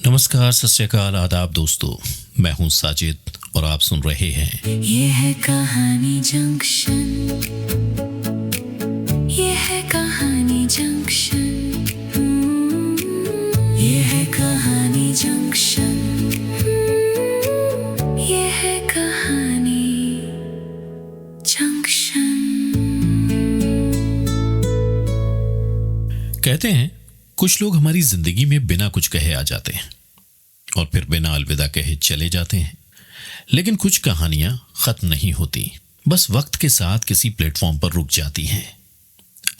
नमस्कार, सत श्री अकाल, आदाब दोस्तों। मैं हूं साजिद और आप सुन रहे हैं ये है कहानी जंक्शन। ये है कहानी जंक्शन। ये है कहानी जंक्शन। ये है कहानी जंक्शन। कहते हैं कुछ लोग हमारी जिंदगी में बिना कुछ कहे आ जाते हैं और फिर बिना अलविदा कहे चले जाते हैं। लेकिन कुछ कहानियां खत्म नहीं होती, बस वक्त के साथ किसी प्लेटफॉर्म पर रुक जाती हैं।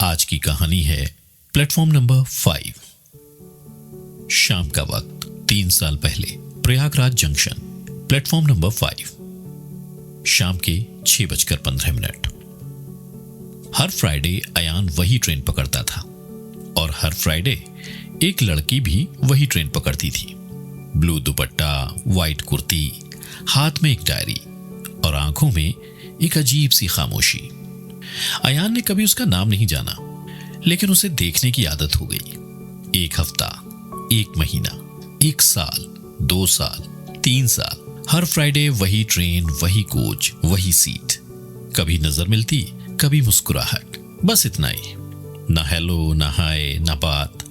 आज की कहानी है प्लेटफॉर्म नंबर 5। शाम का वक्त 3 साल पहले, प्रयागराज जंक्शन, प्लेटफॉर्म नंबर 5। शाम के 6:15। हर फ्राइडे अयान वही ट्रेन पकड़ता था और हर फ्राइडे एक लड़की भी वही ट्रेन पकड़ती थी। ब्लू दुपट्टा, वाइट कुर्ती, हाथ में एक डायरी और आंखों में एक अजीब सी खामोशी। अयान ने कभी उसका नाम नहीं जाना, लेकिन उसे देखने की आदत हो गई। 1 हफ्ता, 1 महीना, 1 साल, 2 साल, 3 साल, हर फ्राइडे वही ट्रेन, वही कोच, वही सीट। कभी नजर मिलती, कभी मुस्कुराहट, बस इतना ही। ना हेलो, ना हाय, ना बात।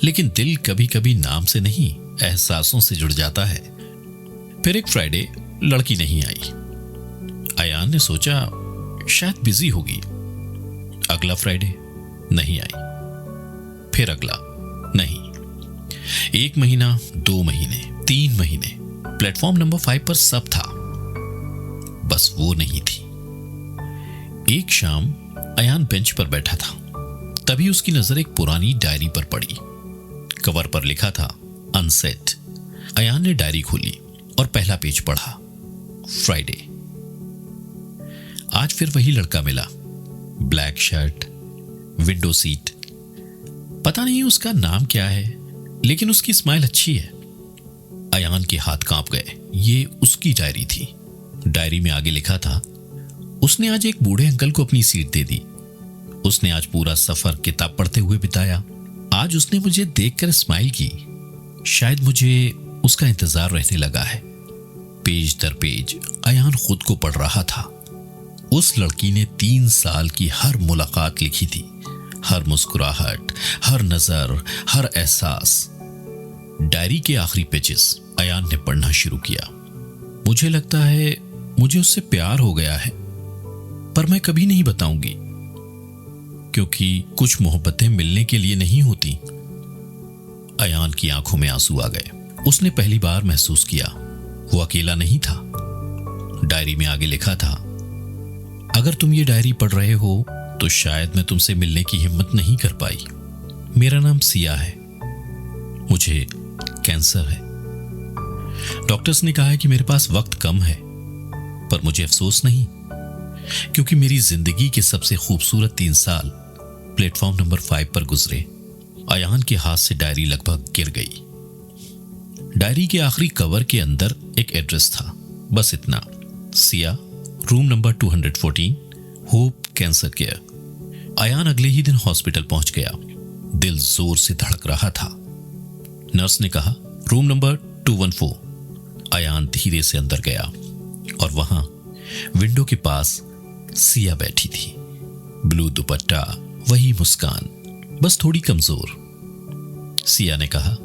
लेकिन दिल कभी कभी नाम से नहीं, एहसासों से जुड़ जाता है। फिर एक फ्राइडे लड़की नहीं आई। अयान ने सोचा शायद बिजी होगी। अगला फ्राइडे नहीं आई। फिर अगला नहीं। 1 महीना, 2 महीने, 3 महीने। प्लेटफॉर्म नंबर 5 पर सब था, बस वो नहीं थी। एक शाम अयान बेंच पर बैठा था, तभी उसकी नजर एक पुरानी डायरी पर पड़ी। कवर पर लिखा था अनसेट। अयान ने डायरी खोली और पहला पेज पढ़ा। फ्राइडे। आज फिर वही लड़का मिला। Black shirt, window seat. पता नहीं उसका नाम क्या है, लेकिन उसकी स्माइल अच्छी है। अयान के हाथ कांप गए। ये उसकी डायरी थी। डायरी में आगे लिखा था, उसने आज एक बूढ़े अंकल को अपनी सीट दे दी। उसने आज पूरा सफर किताब पढ़ते हुए बिताया। आज उसने मुझे देखकर स्माइल की। शायद मुझे उसका इंतजार रहने लगा है। पेज दर पेज अयान खुद को पढ़ रहा था। उस लड़की ने 3 साल की हर मुलाकात लिखी थी। हर मुस्कुराहट, हर नजर, हर एहसास। डायरी के आखिरी पेजेस अयान ने पढ़ना शुरू किया। मुझे लगता है मुझे उससे प्यार हो गया है, पर मैं कभी नहीं बताऊंगी, क्योंकि कुछ मोहब्बतें मिलने के लिए नहीं होती। अयान की आंखों में आंसू आ गए। उसने पहली बार महसूस किया वो अकेला नहीं था। डायरी में आगे लिखा था, अगर तुम ये डायरी पढ़ रहे हो तो शायद मैं तुमसे मिलने की हिम्मत नहीं कर पाई। मेरा नाम सिया है। मुझे कैंसर है। डॉक्टर्स ने कहा है कि मेरे पास वक्त कम है, पर मुझे अफसोस नहीं, क्योंकि मेरी जिंदगी के सबसे खूबसूरत 3 साल प्लेटफॉर्म नंबर 5 पर गुजरे। अयान के हाथ से डायरी लगभग गिर गई। डायरी के आखिरी कवर के अंदर एक एड्रेस था, बस इतना, Siya, room number 214, hope cancer care. Ayaan अगले ही दिन हॉस्पिटल पहुंच गया। दिल जोर से धड़क रहा था। नर्स ने कहा, रूम नंबर 214। अयान धीरे से अंदर गया और वहां विंडो के पास सिया बैठी थी। ब्लू दुपट्टा, वही मुस्कान, बस थोड़ी कमजोर। सिया ने कहा,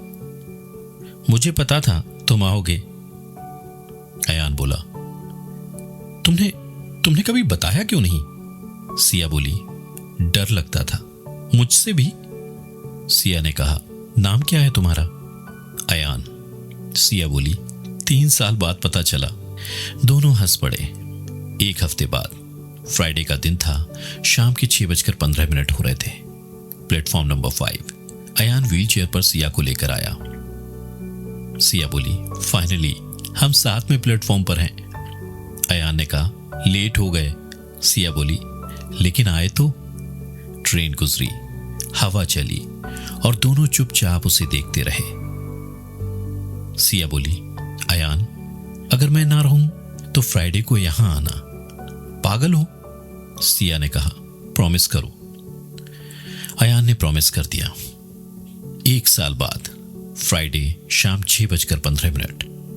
मुझे पता था तुम आओगे। अयान बोला, तुमने कभी बताया क्यों नहीं? सिया बोली, डर लगता था। मुझसे भी? सिया ने कहा, नाम क्या है तुम्हारा? अयान। सिया बोली, 3 साल बाद पता चला। दोनों हंस पड़े। 1 हफ्ते बाद फ्राइडे का दिन था। शाम के 6:15 हो रहे थे। Platform number 5। अयान व्हीलचेयर पर सिया को लेकर आया। सिया बोली, फाइनली हम साथ में प्लेटफॉर्म पर हैं। अयान ने कहा, लेट हो गए। सिया बोली, लेकिन आए तो। ट्रेन गुजरी, हवा चली और दोनों चुपचाप उसे देखते रहे। सिया बोली, अयान, अगर मैं ना रहूं तो फ्राइडे को यहां आना। पागल हो? सिया ने कहा, प्रॉमिस करो। अयान ने प्रॉमिस कर दिया। 1 साल बाद फ्राइडे शाम 6:15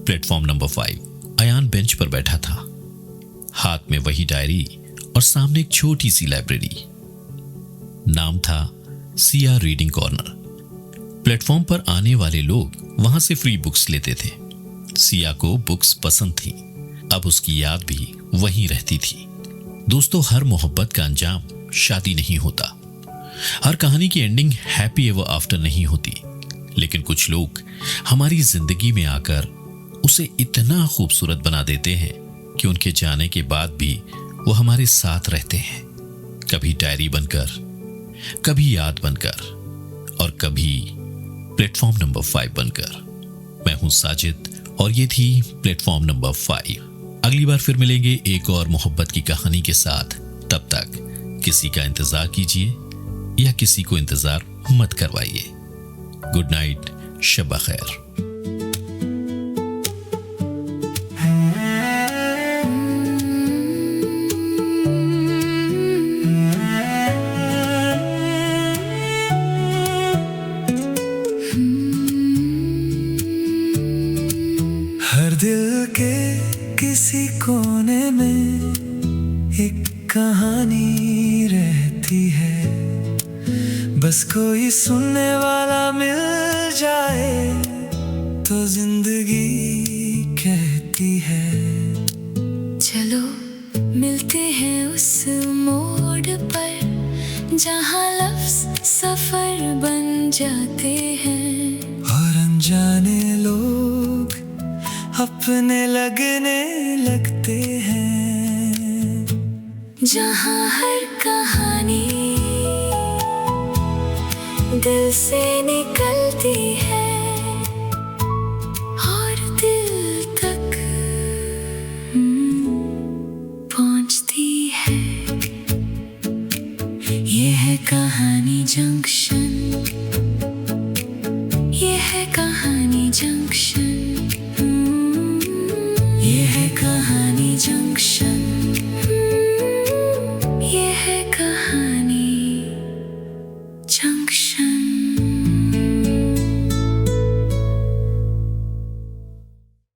प्लेटफॉर्म नंबर 5। अयान बेंच पर बैठा था, हाथ में वही डायरी और सामने एक छोटी सी लाइब्रेरी। नाम था सिया रीडिंग कॉर्नर। प्लेटफॉर्म पर आने वाले लोग वहां से फ्री बुक्स लेते थे। सिया को बुक्स पसंद थी, अब उसकी याद भी वहीं रहती थी। दोस्तों, हर मोहब्बत का अंजाम शादी नहीं होता, हर कहानी की एंडिंग हैप्पी एवर आफ्टर नहीं होती, लेकिन कुछ लोग हमारी जिंदगी में आकर उसे इतना खूबसूरत बना देते हैं कि उनके जाने के बाद भी वो हमारे साथ रहते हैं, कभी डायरी बनकर, कभी याद बनकर और कभी प्लेटफॉर्म नंबर 5 बनकर। मैं हूं साजिद और ये थी प्लेटफॉर्म नंबर 5। अगली बार फिर मिलेंगे एक और मोहब्बत की कहानी के साथ। तब तक किसी का इंतजार कीजिए या किसी को इंतजार मत करवाइए। गुड नाइट, शब्बा खैर। हर दिल के किसी कोने में एक कहानी रहती है, बस कोई सुनने वाला मिल जाए तो जिंदगी कहती है। चलो मिलते हैं उस मोड़ पर जहाँ लफ्ज सफर बन जाते हैं और अनजाने लोग अपने लगने लगते हैं, जहाँ हर कहानी दिल से निकलती है और दिल तक पहुँचती है। ये है कहानी जंक्शन, ये है कहानी जंक्शन, ये है कहानी जंक्शन, ये है कहानी